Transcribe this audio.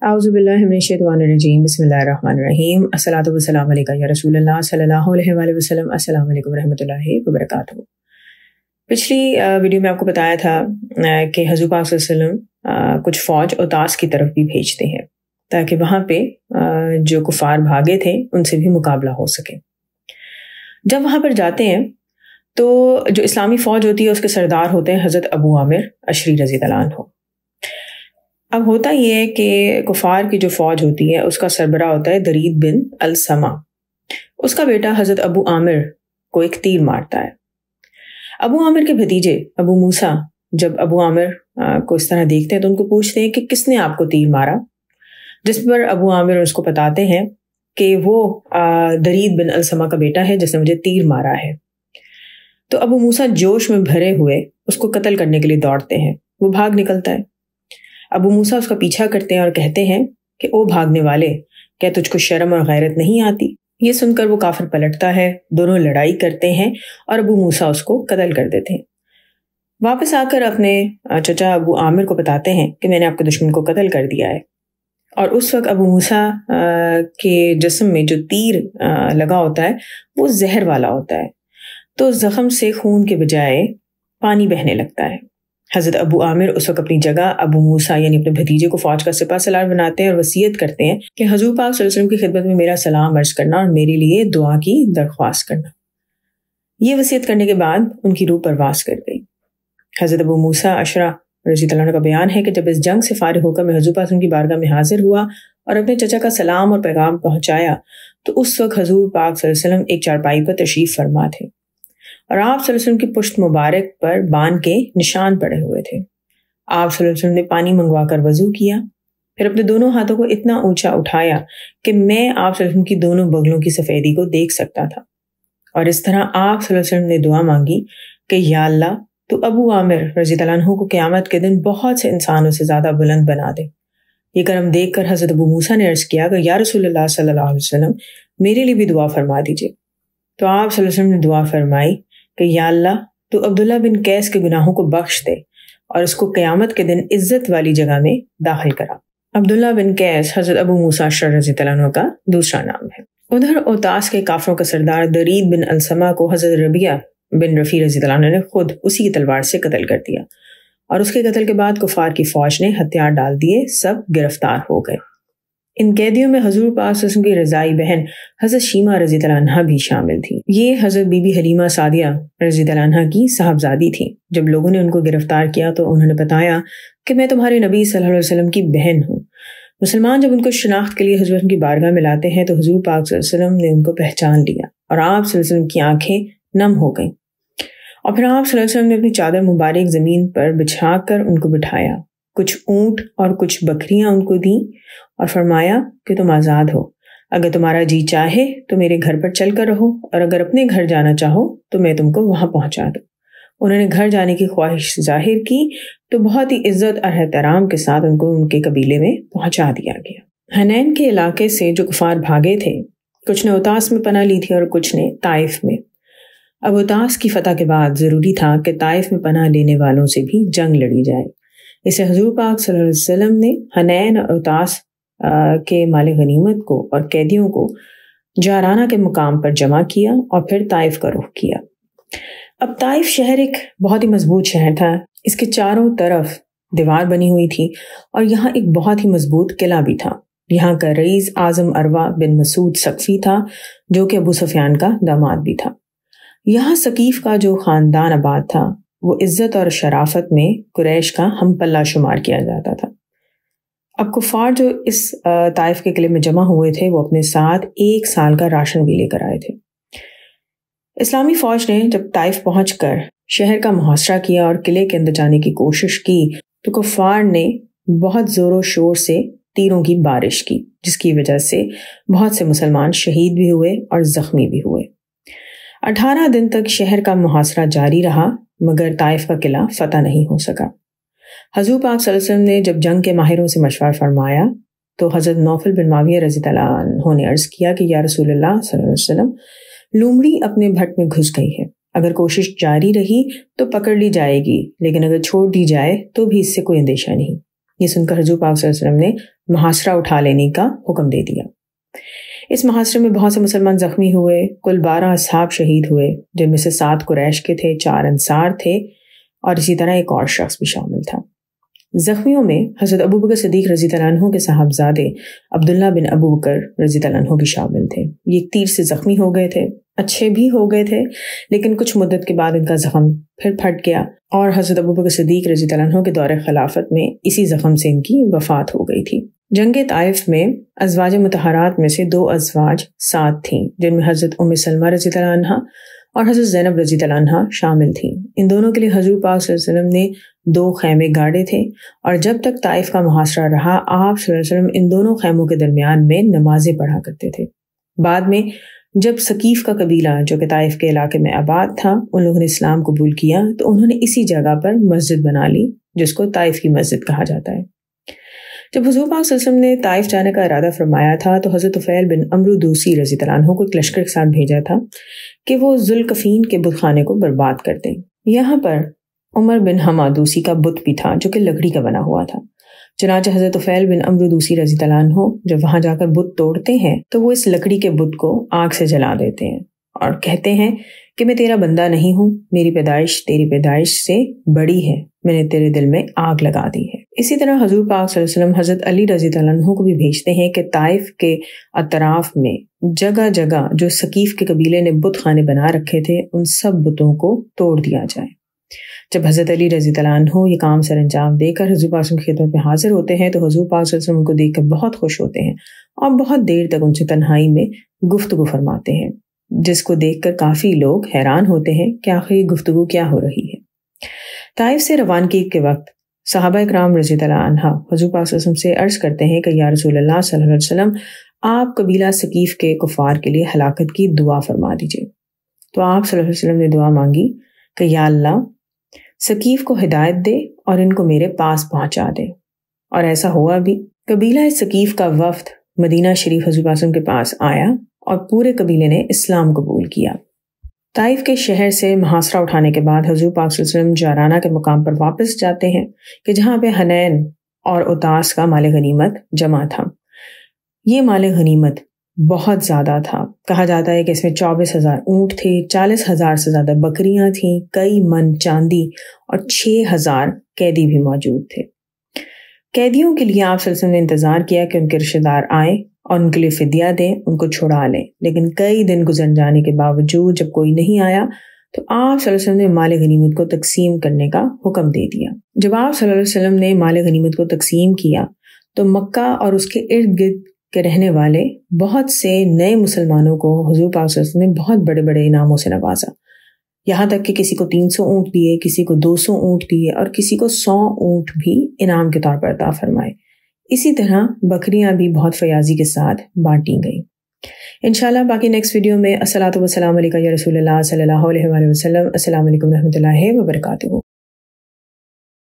अऊज़ु बिल्लाहि मिनश्शैतानिर्रजीम बिस्मिल्लाहिर्रहमानिर्रहीम अस्सलातु वस्सलामु अलैका या रसूल अल्लाह सल्लल्लाहु अलैहि वसल्लम अस्सलामु अलैकुम रहमतुल्लाहि व बरकातुहू। पिछली वीडियो में आपको बताया था कि हुज़ूर पाक सल्लल्लाहु अलैहि वसल्लम कुछ फ़ौज औतास की तरफ भी भेजते हैं ताकि वहाँ पे जो कुफ़ार भागे थे उनसे भी मुकाबला हो सके। जब वहाँ पर जाते हैं तो जो इस्लामी फ़ौज होती है उसके सरदार होते हैं हज़रत अबू आमिर अशरी रज़ियल्लाहु अन्हु। अब होता ये है कि कुफ़ार की जो फ़ौज होती है उसका सरबराह होता है दरीद बिन अल-समा। उसका बेटा हज़रत अबू आमिर को एक तीर मारता है। अबू आमिर के भतीजे अबू मूसा जब अबू आमिर को इस तरह देखते हैं तो उनको पूछते हैं कि किसने आपको तीर मारा, जिस पर अबू आमिर उसको बताते हैं कि वो दरीद बिन अल-समा का बेटा है जिसने मुझे तीर मारा है। तो अबू मूसा जोश में भरे हुए उसको कत्ल करने के लिए दौड़ते हैं। वो भाग निकलता है। अबू मूसा उसका पीछा करते हैं और कहते हैं कि ओ भागने वाले, क्या तुझको शर्म और गैरत नहीं आती? ये सुनकर वो काफिर पलटता है, दोनों लड़ाई करते हैं और अबू मूसा उसको कत्ल कर देते हैं। वापस आकर अपने चचा अबू आमिर को बताते हैं कि मैंने आपके दुश्मन को कत्ल कर दिया है। और उस वक्त अबू मूसा के जिस्म में जो तीर लगा होता है वो जहर वाला होता है, तो जख्म से खून के बजाय पानी बहने लगता है। हज़रत अबू आमिर उस वक्त अपनी जगह अबू मूसा यानी अपने भतीजे को फ़ौज का सिपा सलार बनाते हैं और वसीयत करते हैं कि हुज़ूर पाक सल्लल्लाहु अलैहि वसल्लम की खिदमत में मेरा सलाम अर्ज़ करना और मेरे लिए दुआ की दरख्वास्त करना। ये वसीयत करने के बाद उनकी रूह परवास कर गई। हज़रत अबू मूसा अशरा रज़ियल्लाहु अन्हु का बयान है कि जब इस जंग से फारिग होकर मैं हुज़ूर पाक की बारगाह में हाजिर हुआ और अपने चचा का सलाम और पैगाम पहुँचाया तो उस वक्त हुज़ूर पाक सल्लल्लाहु अलैहि वसल्लम एक चारपाई पर तशरीफ़ फरमा थे और आप सल्लल्लाहु अलैहि वसल्लम की पुश्त मुबारक पर बान के निशान पड़े हुए थे। आप सल्लल्लाहु अलैहि वसल्लम ने पानी मंगवा कर वज़ू किया, फिर अपने दोनों हाथों को इतना ऊंचा उठाया कि मैं आप सल्लल्लाहु अलैहि वसल्लम की दोनों बगलों की सफ़ेदी को देख सकता था। और इस तरह आप सल्लल्लाहु अलैहि वसल्लम ने दुआ मांगी कि या अल्लाह, तो अबू आमिर रज़ियल्लाहु अन्हु को क़यामत के दिन बहुत से इंसानों से ज़्यादा बुलंद बना दे। ये करम देख कर हज़रत अबू मूसा ने अर्ज़ किया कि या रसूलल्लाह सल्लल्लाहु अलैहि वसल्लम, मेरे लिए भी दुआ फरमा दीजिए। तो आप सल्लल्लाहु अलैहि वसल्लम ने दुआ फरमाई कि या अल्लाह, तो अब्दुल्ला बिन कैस के गुनाहों को बख्श दे और उसको क़यामत के दिन इज्जत वाली जगह में दाखिल करा। अब्दुल्ला बिन कैस हज़रत अबू मूसा अशरी रज़ियल्लाहु अन्हु का दूसरा नाम है। उधर औतास के काफरों का सरदार दरीद बिन अल-समा को हज़रत रबिया बिन रफ़ी रज़ियल्लाहु अन्हु ने खुद उसी की तलवार से कत्ल कर दिया और उसके कत्ल के बाद कुफार की फौज ने हथियार डाल दिए, सब गिरफ्तार हो गए। इन कैदियों में हुज़ूर पाक सल्लल्लाहु अलैहि वसल्लम की रज़ाई बहन हज़रत शीमा रज़ियल्लाहु अन्हा भी शामिल थी। ये हज़रत बीबी हलीमा सादिया रज़ियल्लाहु अन्हा की साहबजादी थी। जब लोगों ने उनको गिरफ्तार किया तो उन्होंने बताया कि मैं तुम्हारे नबी सल्लल्लाहु अलैहि वसल्लम की बहन हूँ। मुसलमान जब उनको शनाख्त के लिए हुज़ूर की बारगाह में लाते हैं तो हुज़ूर पाक सल्लल्लाहु अलैहि वसल्लम ने उनको पहचान लिया और आप सल्लल्लाहु अलैहि वसल्लम की आंखें नम हो गईं और फिर आप सल्लल्लाहु अलैहि वसल्लम ने अपनी चादर मुबारक ज़मीन पर बिछा कर उनको बिठाया, कुछ ऊँट और कुछ बकरियां उनको दी और फरमाया कि तुम आज़ाद हो। अगर तुम्हारा जी चाहे तो मेरे घर पर चल कर रहो और अगर अपने घर जाना चाहो तो मैं तुमको वहां पहुंचा दूं। उन्होंने घर जाने की ख्वाहिश जाहिर की तो बहुत ही इज्जत और एहतराम के साथ उनको उनके कबीले में पहुंचा दिया गया। हनैन के इलाके से जो कुफार भागे थे, कुछ ने औतास में पनाह ली थी और कुछ ने ताइफ में। अब औतास की फतह के बाद ज़रूरी था कि ताइफ में पनाह लेने वालों से भी जंग लड़ी जाए। इसे हुज़ूर पाक सल्लल्लाहु अलैहि वसल्लम ने हनैन और औतास के माल गनीमत को और कैदियों को जाराना के मुकाम पर जमा किया और फिर ताइफ का रुख किया। अब ताइफ शहर एक बहुत ही मजबूत शहर था। इसके चारों तरफ दीवार बनी हुई थी और यहाँ एक बहुत ही मजबूत किला भी था। यहाँ का रईस आज़म अरवा बिन मसूद सक़फ़ी था जो कि अबू सुफियान का दामाद भी था। यहाँ सकीफ का जो ख़ानदान आबाद था वो इज्जत और शराफत में कुरैश का हम पल्ला शुमार किया जाता था। अब कुफार जो इस ताइफ के किले में जमा हुए थे वो अपने साथ 1 साल का राशन भी लेकर आए थे। इस्लामी फौज ने जब ताइफ पहुंचकर शहर का मुहासरा किया और किले के अंदर जाने की कोशिश की तो कुफार ने बहुत जोरों शोर से तीरों की बारिश की, जिसकी वजह से बहुत से मुसलमान शहीद भी हुए और जख्मी भी हुए। 18 दिन तक शहर का मुहासरा जारी रहा मगर ताइफ का किला फतह नहीं हो सका। हुज़ूर पाक सल्लल्लाहु अलैहि वसल्लम ने जब जंग के माहिरों से मशवरा फरमाया तो हज़रत नौफल बिन माविया रज़ियल्लाहु अन्हु ने अर्ज़ किया कि या रसूलल्लाह सल्लल्लाहु अलैहि वसल्लम, लूमड़ी अपने भट में घुस गई है। अगर कोशिश जारी रही तो पकड़ ली जाएगी, लेकिन अगर छोड़ दी जाए तो भी इससे कोई अंदेशा नहीं। یہ سن کر حضور پاک صلی اللہ علیہ وسلم نے محاصرہ اٹھا لینے کا حکم دے دیا۔ اس محاصرے میں بہت سے مسلمان زخمی ہوئے، کل 12 اصحاب شہید ہوئے، جن میں سے 7 قریش کے تھے، 4 انصار تھے اور اسی طرح ایک اور شخص بھی شامل تھا۔ زخمیوں میں حضرت ابوبکر صدیق رضی اللہ عنہ کے صاحبزادے عبداللہ بن ابوبکر رضی اللہ عنہ بھی شامل تھے۔ یہ ایک تیر سے زخمی ہو گئے تھے، اچھے بھی ہو گئے تھے، لیکن کچھ مدت کے بعد ان کا زخم پھر پھٹ گیا اور حضرت ابوبکر صدیق رضی اللہ عنہ کے دور خلافت میں اسی زخم سے ان کی وفات ہو گئی تھی۔ جنگ طائف میں ازواج مطہرات میں سے 2 ازواج ساتھ تھیں، جن میں حضرت ام سلمہ رضی اللہ عنہ اور حضرت زینب رضی اللہ عنہ شامل تھیں۔ ان دونوں کے لیے حضور پاک صلی اللہ علیہ وسلم نے 2 خیمے گاڑے تھے اور جب تک طائف کا محاصرہ رہا، آپ صلی اللہ علیہ وسلم ان دونوں خیموں کے درمیان میں نمازیں پڑھا کرتے تھے۔ بعد میں جب ثقیف کا قبیلہ جو کہ طائف کے علاقے میں آباد تھا، ان لوگوں نے اسلام قبول کیا تو انہوں نے اسی جگہ پر مسجد بنا لی جس کو طائف کی مسجد کہا جاتا ہے۔ جب حضور پاک صلی اللہ علیہ وسلم نے طائف جانے کا ارادہ فرمایا تھا تو حضرت طفیل بن عمرو دوسی رضی اللہ عنہ کو ایک لشکر کے ساتھ بھیجا تھا کہ وہ ذوالکفین کے بت خانے کو برباد کر دیں۔ یہاں پر عمر بن حما دوسی کا بت بھی تھا جو کہ لکڑی کا بنا ہوا تھا۔ چنانچہ حضرت طفیل بن عمرو دوسی رضی اللہ عنہ جب وہاں جا کر بت توڑتے ہیں تو وہ اس لکڑی کے بت کو آگ سے جلا دیتے ہیں اور کہتے ہیں کہ میں تیرا بندہ نہیں ہوں، میری پیدائش تیری پیدائش سے بڑی ہے، میں نے تیرے دل میں آگ لگا دی ہے۔ اسی طرح حضور پاک صلی اللہ علیہ وسلم حضرت علی رضی اللہ عنہ کو بھی بھیجتے ہیں کہ طائف کے اطراف میں جگہ جگہ جو ثقیف کے قبیلے نے بت خانے بنا رکھے تھے ان سب بتوں کو توڑ دیا جائے۔ جب حضرت علی رضی اللہ عنہ یہ کام سر انجام دے کر حضور پاک کی خدمت میں حاضر ہوتے ہیں تو حضور پاک صلی اللہ علیہ وسلم ان کو دیکھ کر بہت خوش ہوتے ہیں اور بہت دیر تک ان سے تنہائی میں گفتگو فرماتے ہیں، جس کو دیکھ کر کافی لوگ حیران ہوتے ہیں کہ آخر یہ گفتگو کیا ہو رہی ہے۔ طائف سے روانگی کے وقت صحابہ اکرام رضی اللہ عنہ حضور پاک صلی اللہ علیہ وسلم سے عرض کرتے ہیں کہ یا رسول اللہ صلی اللہ علیہ وسلم، آپ قبیلہ ثقیف کے کفار کے لیے ہلاکت کی دعا فرما دیجئے۔ تو آپ صلی اللہ علیہ وسلم نے دعا مانگی کہ یا اللہ ثقیف کو ہدایت دے اور ان کو میرے پاس پہنچا دے، اور ایسا ہوا بھی۔ قبیلہ ثقیف کا وفد مدینہ شریف حضور پاک کے پاس آیا اور پورے قبیلے نے اسلام قبول کیا۔ طائف کے شہر سے محاصرہ اٹھانے کے بعد حضور پاک صلی اللہ علیہ وسلم جارانہ کے مقام پر واپس جاتے ہیں کہ جہاں پہ حنین اور اتاس کا مال غنیمت جمع تھا۔ یہ مال غنیمت بہت زیادہ تھا، کہا جاتا ہے کہ اس میں 24,000 اونٹ تھے، 40,000 سے زیادہ بکریاں تھیں، کئی من چاندی اور 6,000 قیدی بھی موجود تھے۔ قیدیوں کے لیے آپ صلی اللہ علیہ وسلم نے انتظار کیا کہ ان کے رشتہ دار آئیں اور ان کے لیے فدیہ دیں، ان کو چھڑا لیں، لیکن کئی دن گزر جانے کے باوجود جب کوئی نہیں آیا تو آپ صلی اللہ علیہ وسلم نے مال غنیمت کو تقسیم کرنے کا حکم دے دیا۔ جب آپ صلی اللہ علیہ وسلم نے مال غنیمت کو تقسیم کیا تو مکہ اور اس کے ارد گرد کے رہنے والے بہت سے نئے مسلمانوں کو حضور پاک صلی اللہ علیہ وسلم نے بہت بڑے بڑے انعاموں سے نوازا، یہاں تک کہ کسی کو 300 اونٹ دیے، کسی کو 200 اونٹ دیے اور کسی کو 100 اونٹ بھی انعام کے طور پر عطا فرمائے۔ اسی طرح بکریاں بھی بہت فیاضی کے ساتھ بانٹی گئیں۔ انشاءاللہ باقی نیکسٹ ویڈیو میں الصلاۃ والسلام علیکہ یا رسول اللہ صلی اللہ علیہ وآلہ وسلم۔ السلام علیکم ورحمۃ اللہ وبرکاتہ۔